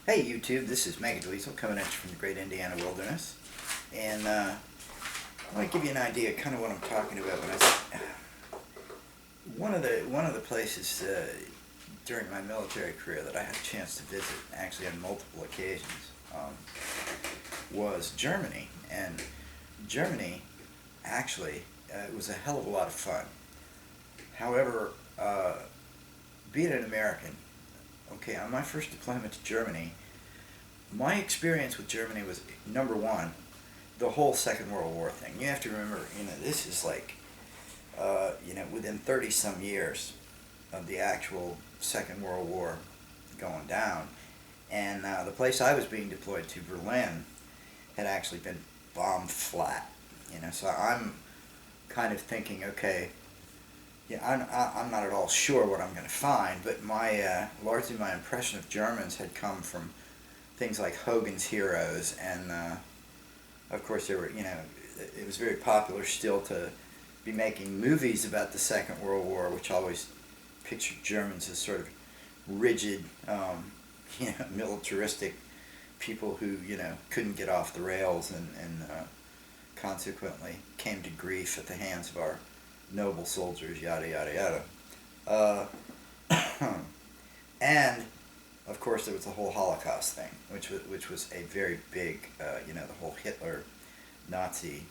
Hey YouTube, this is Mega Dweezil coming at you from the great Indiana wilderness, and I want to give you an idea, kind of what I'm talking about. One of the places during my military career that I had a chance to visit, actually on multiple occasions, was Germany, and Germany actually was a hell of a lot of fun. However, being an American, okay, on my first deployment to Germany, my experience with Germany was number one, the whole Second World War thing. You have to remember, this is like, within 30 some years of the actual Second World War going down. And the place I was being deployed to, Berlin, had actually been bombed flat. So I'm kind of thinking, okay, yeah, I'm not at all sure what I'm going to find, but largely my impression of Germans had come from things like Hogan's Heroes, and of course it was very popular still to be making movies about the Second World War, which always pictured Germans as sort of rigid, militaristic people who couldn't get off the rails and consequently came to grief at the hands of our noble soldiers, yada yada yada. And of course there was the whole Holocaust thing, which was a very big, the whole Hitler, Nazi.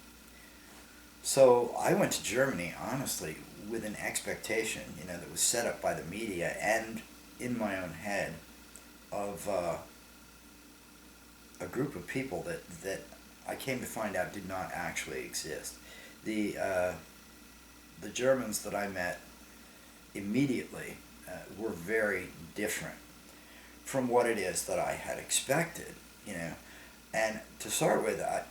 So I went to Germany honestly with an expectation, that was set up by the media and in my own head of a group of people that I came to find out did not actually exist. The Germans that I met immediately were very different from what it is that I had expected. And to start with, I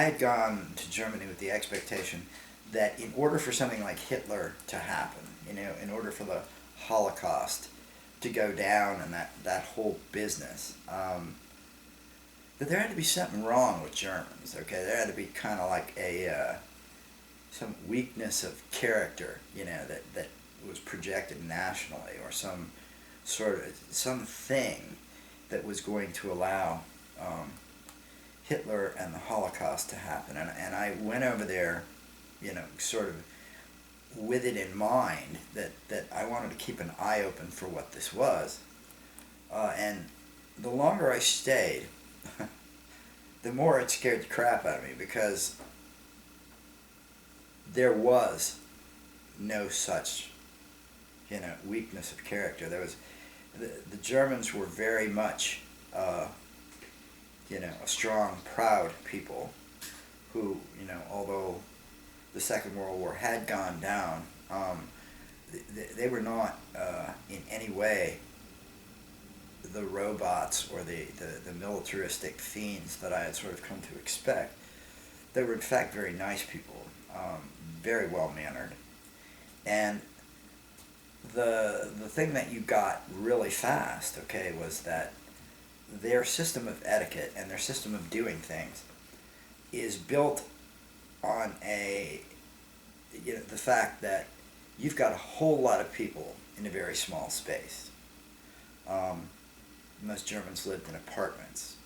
had gone to Germany with the expectation that in order for something like Hitler to happen, in order for the Holocaust to go down and that whole business, that there had to be something wrong with Germans, okay? There had to be kind of like some weakness of character, that was projected nationally, or something that was going to allow Hitler and the Holocaust to happen. And I went over there, sort of with it in mind that I wanted to keep an eye open for what this was. And the longer I stayed, the more it scared the crap out of me, because there was no such, weakness of character. There was, the Germans were very much, a strong, proud people who, although the Second World War had gone down, they were not in any way the robots or the militaristic fiends that I had sort of come to expect. They were in fact very nice people, very well mannered, and the thing that you got really fast, okay, was that their system of etiquette and their system of doing things is built on the fact that you've got a whole lot of people in a very small space. Most Germans lived in apartments.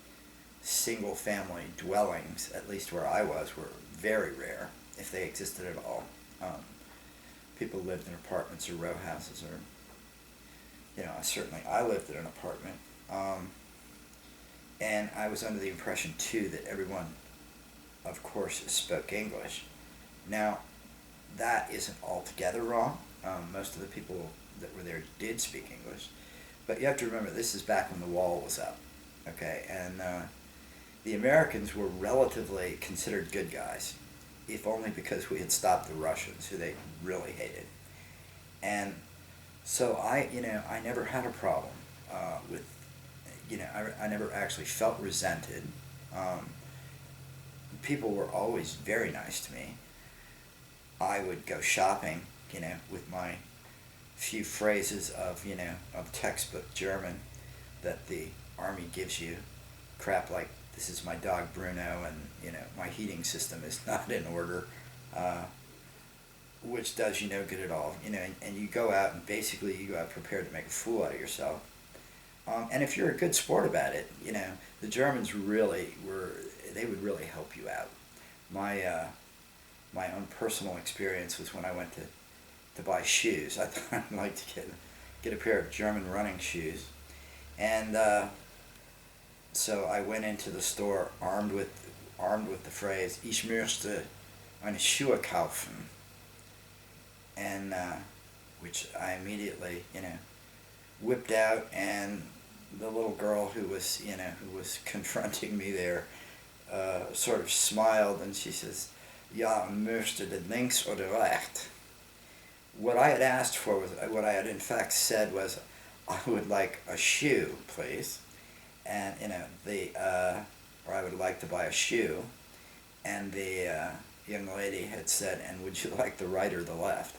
Single family dwellings, at least where I was, were very rare, if they existed at all. People lived in apartments or row houses, or, certainly I lived in an apartment. And I was under the impression, too, that everyone, of course, spoke English. Now, that isn't altogether wrong. Most of the people that were there did speak English. But you have to remember, this is back when the wall was up, okay? And the Americans were relatively considered good guys, if only because we had stopped the Russians, who they really hated. And so I never had a problem with, I never actually felt resented. People were always very nice to me. I would go shopping, with my few phrases of textbook German that the Army gives you. Crap like, this is my dog Bruno, and, my heating system is not in order, which does you no good at all. And you go out and basically you go out prepared to make a fool out of yourself. And if you're a good sport about it, the Germans really they would really help you out. My, my own personal experience was when I went to buy shoes. I thought I'd like to get a pair of German running shoes. And so I went into the store armed with the phrase "Ich möchte eine Schuhe kaufen," and which I immediately whipped out, and the little girl who was confronting me there sort of smiled, and she says, "Ja, möchte den links oder recht?" What I had asked for was, what I had in fact said was, "I would like a shoe, please," and or I would like to buy a shoe, and the young lady had said, "And would you like the right or the left?"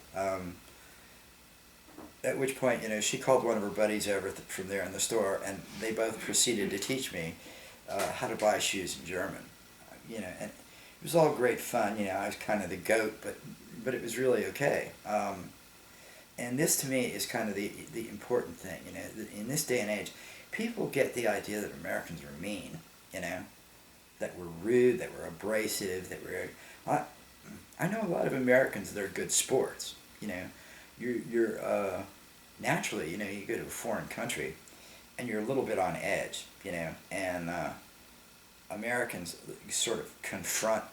At which point, she called one of her buddies over from there in the store, and they both proceeded to teach me how to buy shoes in German. And it was all great fun. I was kind of the goat, but it was really okay. And this to me is kind of the important thing. In this day and age, people get the idea that Americans are mean. That we're rude, that we're abrasive, that we're. I know a lot of Americans that are good sports. You're naturally, you go to a foreign country, and you're a little bit on edge, and Americans sort of confront,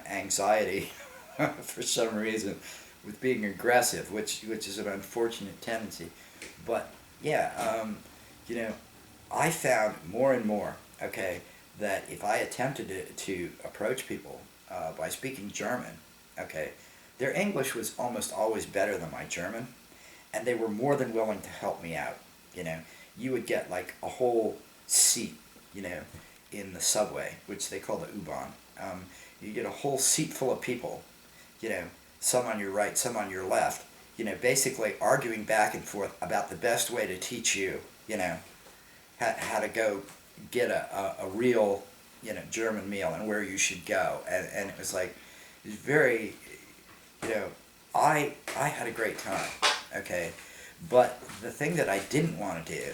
anxiety for some reason with being aggressive, which is an unfortunate tendency. But yeah, I found more and more, okay, that if I attempted to approach people by speaking German, okay, their English was almost always better than my German, and they were more than willing to help me out. You would get like a whole seat, in the subway, which they call the U-Bahn. You get a whole seat full of people, some on your right, some on your left, basically arguing back and forth about the best way to teach you, how to go get a real, German meal and where you should go. And it was like, it was very, I had a great time, okay? But the thing that I didn't want to do,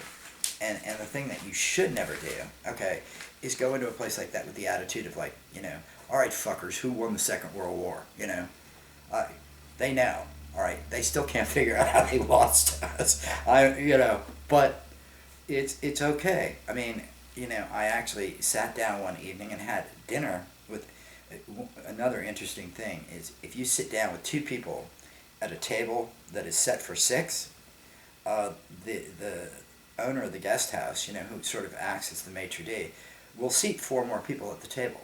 and the thing that you should never do, okay, is go into a place like that with the attitude of like, all right, fuckers, who won the Second World War, they know, all right, they still can't figure out how they lost to us, but it's okay. I mean, I actually sat down one evening and had dinner with. Another interesting thing is if you sit down with two people at a table that is set for six, the owner of the guest house, who sort of acts as the maitre d', will seat four more people at the table.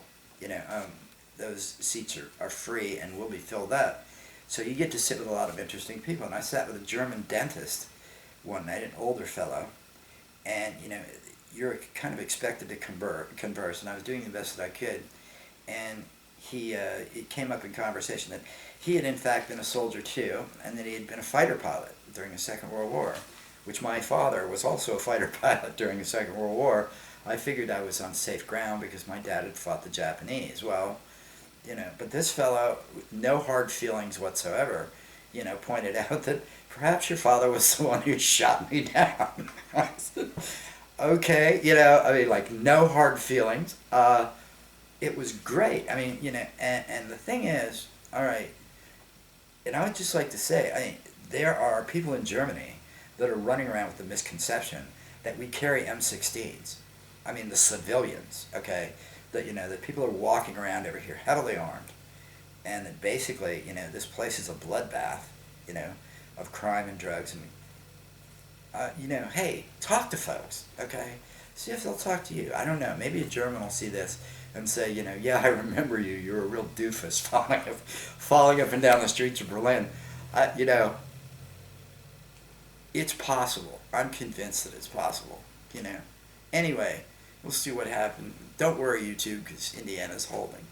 Those seats are free and will be filled up. So you get to sit with a lot of interesting people. And I sat with a German dentist one night, an older fellow, and you're kind of expected to converse, and I was doing the best that I could, and it came up in conversation that he had in fact been a soldier too, and that he had been a fighter pilot during the Second World War, which my father was also a fighter pilot during the Second World War. I figured I was on safe ground because my dad had fought the Japanese. Well, but this fellow, no hard feelings whatsoever, pointed out that perhaps your father was the one who shot me down. I said, okay, I mean, like, no hard feelings. It was great. I mean, and the thing is, all right, and I would just like to say, I mean, there are people in Germany that are running around with the misconception that we carry M16s. I mean, the civilians, okay, that people are walking around over here heavily armed, and that basically, this place is a bloodbath, of crime and drugs, and hey, talk to folks, okay? See if they'll talk to you. I don't know. Maybe a German will see this and say, yeah, I remember you. You're a real doofus falling up and down the streets of Berlin. It's possible. I'm convinced that it's possible. Anyway, we'll see what happens. Don't worry, YouTube, because Indiana's holding.